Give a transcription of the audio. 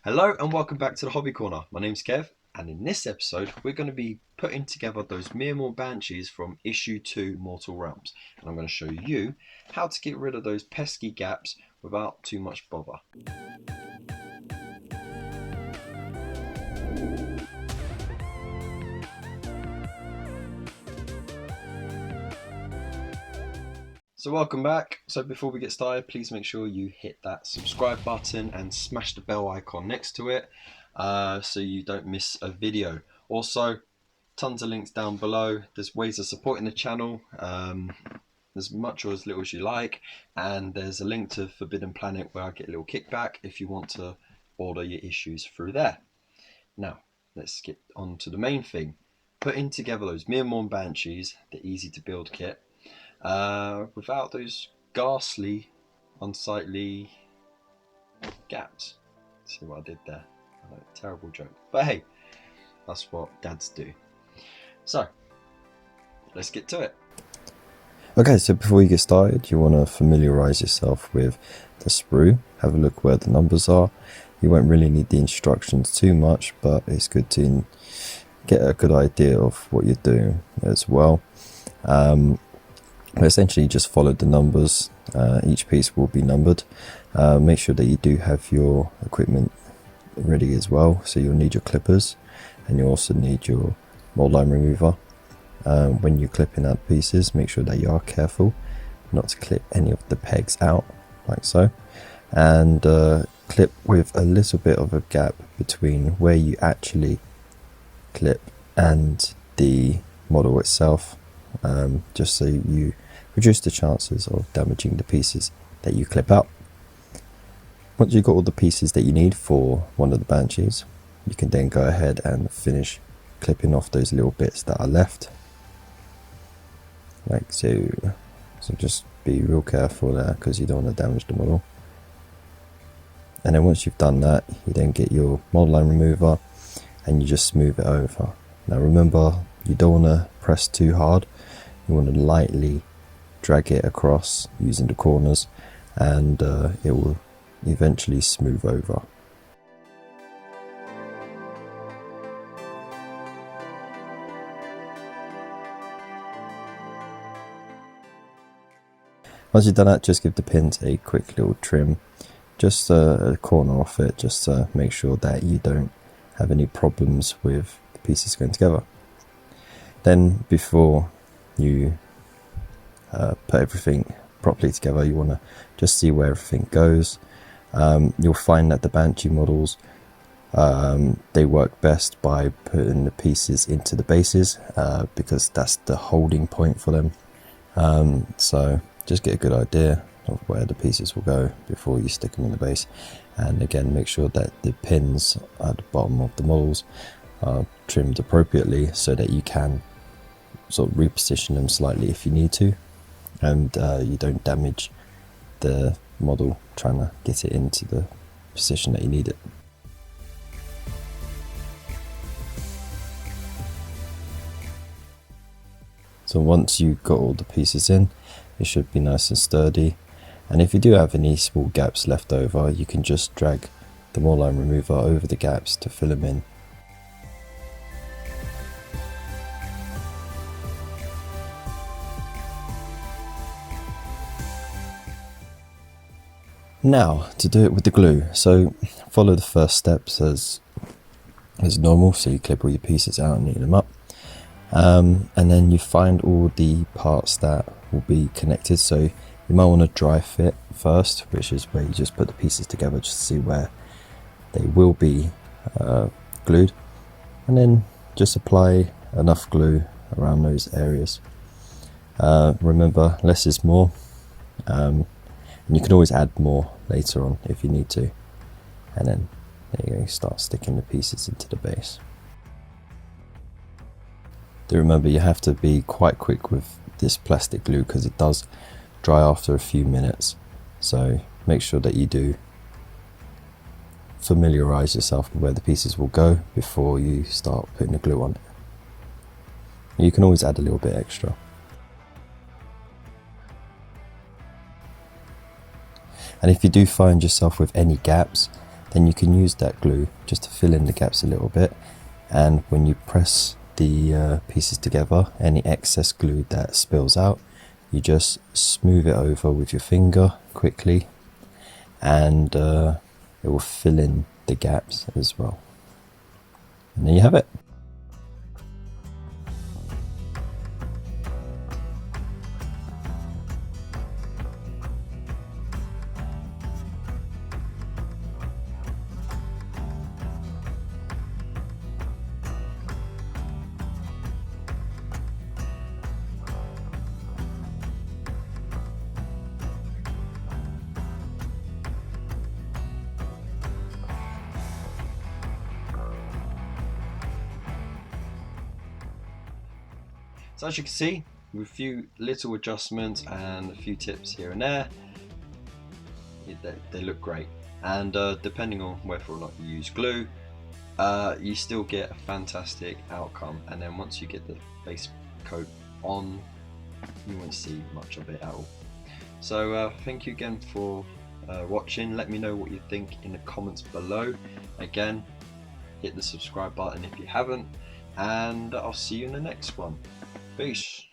Hello and welcome back to the Hobby Corner. My name's Kev, and in this episode we're going to be putting together those Myrmorn Banshees from issue 2 Mortal Realms, and I'm going to show you how to get rid of those pesky gaps without too much bother. So welcome back. So before we get started, please make sure you hit that subscribe button and smash the bell icon next to it so you don't miss a video. Also, tons of links down below. There's ways of supporting the channel, as much or as little as you like, and there's a link to Forbidden Planet where I get a little kickback if you want to order your issues through there. Now, let's get on to the main thing. Putting together those Myrmorn Banshees, the easy to build kit, without those ghastly, unsightly gaps. See what I did there? Terrible joke. But hey, that's what dads do. So, let's get to it. Okay, so before you get started, you want to familiarize yourself with the sprue. Have a look where the numbers are. You won't really need the instructions too much, but it's good to get a good idea of what you're doing as well. Essentially just follow the numbers. Each piece will be numbered. Make sure that you do have your equipment ready as well. So you'll need your clippers, and you also need your mold line remover. When you're clipping out pieces, make sure that you are careful not to clip any of the pegs out like so, and clip with a little bit of a gap between where you actually clip and the model itself, just so you reduce the chances of damaging the pieces that you clip out. Once you've got all the pieces that you need for one of the Banshees, you can then go ahead and finish clipping off those little bits that are left, like so. So just be real careful there, because you don't want to damage the model. And then once you've done that, you then get your mold line remover and you just smooth it over. Now remember, you don't want to press too hard. You want to lightly drag it across using the corners, and it will eventually smooth over. Once you've done that, just give the pins a quick little trim, just a corner off it, just to make sure that you don't have any problems with the pieces going together. Then before you put everything properly together, you want to just see where everything goes. You'll find that the Banshee models, they work best by putting the pieces into the bases, because that's the holding point for them. So just get a good idea of where the pieces will go before you stick them in the base. And again, make sure that the pins at the bottom of the models are trimmed appropriately, so that you can sort of reposition them slightly if you need to, and you don't damage the model trying to get it into the position that you need it. So once you've got all the pieces in, it should be nice and sturdy. And if you do have any small gaps left over, you can just drag the mold line remover over the gaps to fill them in. Now to do it with the glue, so follow the first steps as normal. So you clip all your pieces out and neaten them up, and then you find all the parts that will be connected. So you might want to dry fit first, which is where you just put the pieces together just to see where they will be glued, and then just apply enough glue around those areas. Remember, less is more. And you can always add more later on if you need to. And then there you go, start sticking the pieces into the base. Do remember, you have to be quite quick with this plastic glue, because it does dry after a few minutes. So make sure that you do familiarize yourself with where the pieces will go before you start putting the glue on it. You can always add a little bit extra. And if you do find yourself with any gaps, then you can use that glue just to fill in the gaps a little bit, and when you press the pieces together, any excess glue that spills out, you just smooth it over with your finger quickly, and it will fill in the gaps as well. And there you have it. So as you can see, with a few little adjustments and a few tips here and there, they look great. And depending on whether or not you use glue, you still get a fantastic outcome. And then once you get the base coat on, you won't see much of it at all. So thank you again for watching. Let me know what you think in the comments below. Again, hit the subscribe button if you haven't, and I'll see you in the next one. Peace.